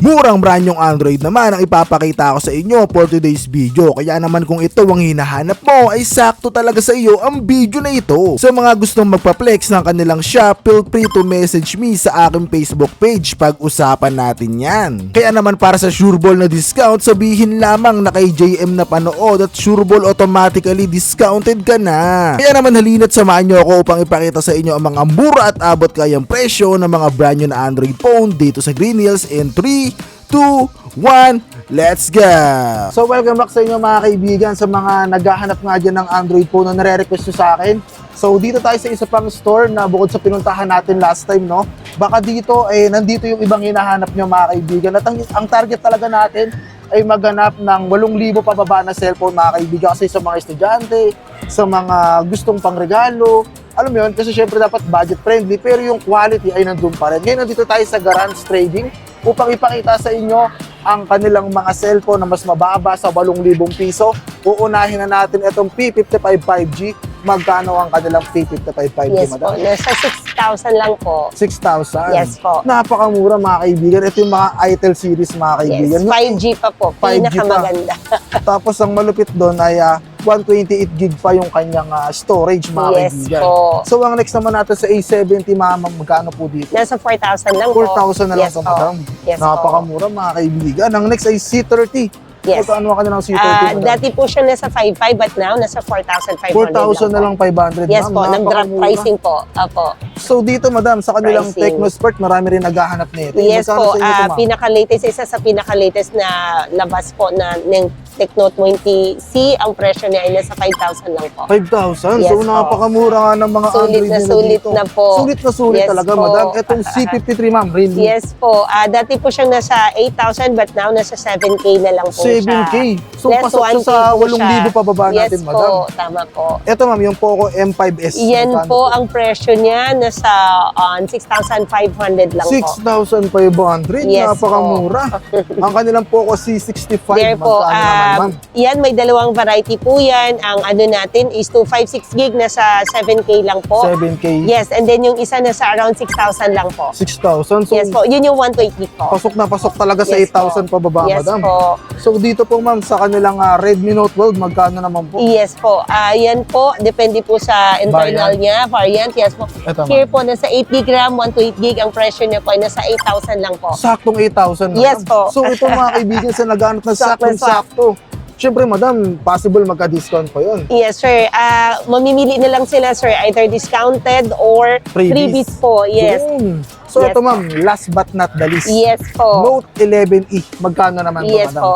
Murang brand yung Android naman ang ipapakita ko sa inyo for today's video. Kaya naman kung ito ang hinahanap mo ay sakto talaga sa iyo ang video na ito. Sa mga gustong magpa-flex ng kanilang shop, feel free to message me sa aking Facebook page. Pag-usapan natin yan. Kaya naman para sa sureball na discount, sabihin lamang na kay JM na panood at sureball automatically discounted ka na. Kaya naman halina't samahan nyo ako upang ipakita sa inyo ang mga mura at abot kayang presyo ng mga brand new na Android phone dito sa Green Hills in 3, 2, 1, let's go! So welcome back sa inyo mga kaibigan, sa mga naghahanap nga dyan ng Android phone na nare-request nyo sa akin. So dito tayo sa isa pang store na bukod sa pinuntahan natin last time, no? Baka dito, nandito yung ibang hinahanap nyo mga kaibigan. At ang target talaga natin ay maghanap ng 8,000 pababa na cellphone mga kaibigan. Kasi sa mga estudyante, sa mga gustong pangregalo, alam mo yun, kasi syempre dapat budget friendly, pero yung quality ay nandun pa rin. Ngayon nandito tayo sa Garance Trading upang ipakita sa inyo ang kanilang mga cellphone na mas mababa sa 8,000 piso. Uunahin na natin itong P55 5G. Magkano ang kanilang P55 5G, Yes madam? po, nasa 6,000 lang po. 6,000? Yes po. Napakamura mga kaibigan. Ito yung mga Itel series mga kaibigan. Yes, 5G pa po, 5G pa. pinakamaganda. Tapos ang malupit doon ay 128 gig pa yung kanyang storage mga Yes kaibigan. po. So ang next naman natin sa A70 mamang magkano po dito? Nasa 4,000 lang po. 4,000 na lang Yes sa po. madam. Yes po. Napakamura mga kaibigan. Ang next ay C30. Yes. Magkano ka na ng C30 madam? Dati po siya nasa 5,500 but now nasa 4,500 4,000 na lang 500 Yes po, ma'am. nag-drop Napakamura. pricing po. Apo. So dito madam, sa kanilang Pricing. TechnoSport, marami rin naghahanap nito. Yes Magkano po, sa inyo ito, ma'am? pinaka-latest, isa sa pinaka-latest na labas po na ng Tecno 20C, ang presyo niya ay nasa 5,000 lang po. 5,000? Yes So po. napakamura nga ng mga Sulit Android na nila sulit dito. na po. Sulit Yes talaga po. madam. Itong C53 ma'am, really? Yes po, dati po siyang nasa 8,000 but now nasa 7K na lang po 7K. siya. So Less pasok siya 1K sa po 8,000 pababa yes natin po, madam. tama po. Ito ma'am, yung Poco M5S. Yan Magkano po, ang presyo niya nasa 6,500 lang po. 6,500? Yes Napakamura. Ang kanilang Poco C65. There po, magkano naman ma'am? yan may dalawang variety po yan. Ang ano natin is 256 gig nasa 7K lang po. 7K. Yes, and then yung isa nasa around 6,000 lang po. 6,000. So Yes po, yun yung 128 gig po. pasok na pasok talaga sa Yes 8,000 po. pababa Yes madam. po. So dito po ma'am, sa kanilang Redmi Note 12, magkano naman po? Yes po. Yan po, depende po sa internal niya, variant. Yes po. Ito, ma'am. Here po, nasa 8 gig RAM, 128 gig. Ang presyo niya po ay nasa 8,000 lang po. Saktong 8,000 Yes madam. po. So ito mga kaibigan sa naghanap ng saktong-sakto. Siyempre madam, possible magka-discount pa yun. Yes, sir. Mamimili na lang sila, sir. Either discounted or freebies po. Yes. Yun. So Yes ito ma'am, last but not the least. Yes po. Note 11E, magkano naman Yes madam? po.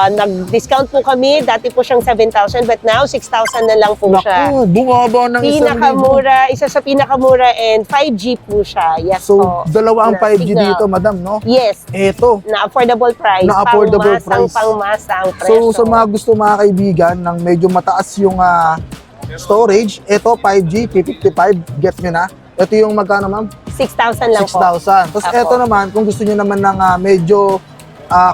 Nag-discount po kami. Dati po siyang 7,000 but now 6,000 na lang po siya. Naku, bumaba ng 1,000. Pinakamura, isa sa pinakamura and 5G po siya. Yes So, po. dalawa ang Na 5G signal. dito madam, no? Yes. Ito. Na affordable price. Na affordable price. Pangmasang So presyo. sa mga gusto mga kaibigan ng medyo mataas yung storage, ito 5G, P55, get nyo na. Ito yung magkano ma'am? 6,000 lang po. 6,000. Tapos Apo. ito naman, kung gusto nyo naman ng medyo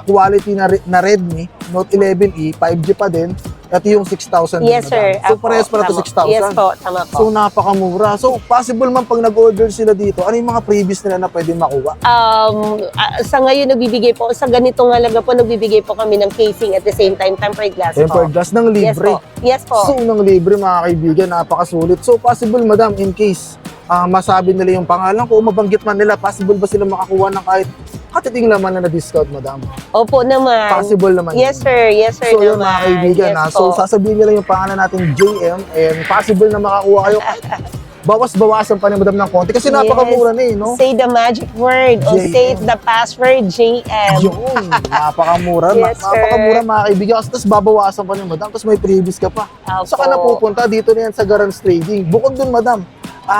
quality na Redmi, Note 11E, 5G pa din, ito yung 6,000 din, Yes, sir. madam. So Apo, parehas pala to tama. 6,000. Yes po, tama po. So napakamura. So possible man pag nag-order sila dito, ano yung mga previous nila na pwede makuha? Sa ngayon nagbibigay po, sa ganitong halaga po, nagbibigay po kami ng casing at the same time tempered glass Tempered po. glass ng Yes libre. po. Yes po. So ng libre mga kaibigan, napakasulit. So possible madam, in case masabi nila yung pangalan ko, mabanggit man nila, possible ba sila makakuha ng kahit katiting naman na discount madam? Opo naman. Possible naman Yes yun. sir, yes sir So yun naman. mga kaibigan, yes so po. sasabihin nila yung pangalan natin JM and possible na makakuha kayo. Bawas-bawasan pa ni madam ng konti kasi napakamura na eh, no? Say the magic word or JM. say the password JM. Yun, napakamura. Yes, sir. Napakamura mga kaibigan. Tapos babawasan pa ni madam, tapos may freebies ka pa. Opo. Saka na pupunta dito na yan sa Garance Trading. Bukod dun madam,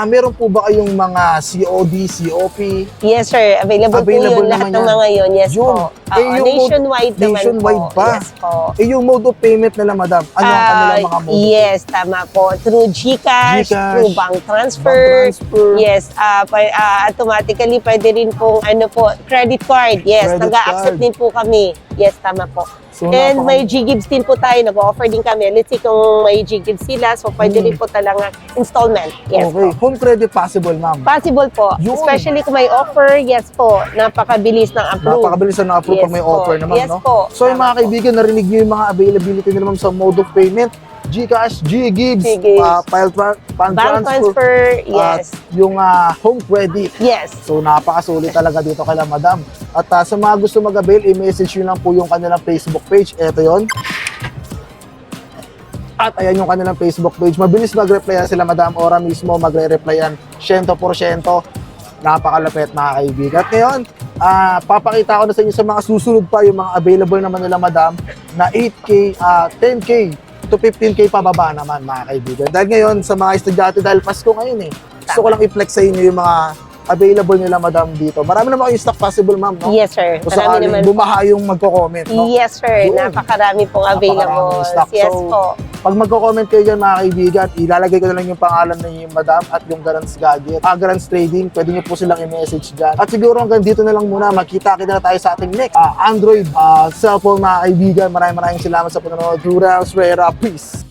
meron po ba kayong mga COD, COP? Yes sir, available po Available yun. Lahat naman ng yan. mga yun. Yes Yun. po. Yung Nationwide naman nationwide po. pa. Yes po. Yung mode of payment nila madam, ano ang kanilang mga mode? Yes, tama po. Through GCash, GCash, through bank transfer. Bank transfer. Yes, automatically pwede rin pong ano po, credit card. Yes, Credit nag-a-accept card. din po kami. Yes, tama po. So, And may G-Gibbs din po tayo, nag-offer din kami. Let's say kung may G-Gibbs sila, so pwede rin po talaga installment. Yes okay. po. Home credit possible, ma'am. Possible po. Yun. Especially kung may offer, yes po. Napakabilis ng approve. Napakabilis na approve Yes pag may po. offer naman, Yes no? po. So, yung Tama mga po. kaibigan, narinig nyo yung mga availability nila ma'am sa mode of payment. GCash, G-Gibbs, G-Gibbs. Fund Bank transfer, yes. yung home credit. Yes. So, napakasulit talaga dito kay Madam. At sa mga gusto mag-avail, i-message nyo lang po yung kanilang Facebook page. Ito yon. At ayan yung kanilang Facebook page. Mabilis mag-reply sila, Madam. Ora mismo magre-reply yan 100%. Napakalapit, mga kaibigan. At ngayon, papakita ko na sa inyo sa mga susunod pa yung mga available naman nila, Madam, na 8K, 10K to 15K pababa naman, mga kaibigan. Dahil ngayon, sa mga estudyante, dahil Pasko ngayon gusto ko lang i-flex sa inyo yung mga available nila, Madam, dito. Marami naman kayong stock possible, ma'am, no? Yes, sir. Kung Marami sakaling naman. bumaha yung magko-comment, no? Yes, sir. Yun. Napakarami pong available. Napakaraming stock. Yes So, po. Pag magko-comment kayo dyan, mga kaibigan, ilalagay ko na lang yung pangalan ng Madam at yung Garance Gadget. Garance Trading, pwede nyo po silang i-message dyan. At siguro hanggang dito na lang muna, makita-kita na tayo sa ating next Android cellphone, mga kaibigan. Maraming salamat sa panonood. Rurals Rera, peace!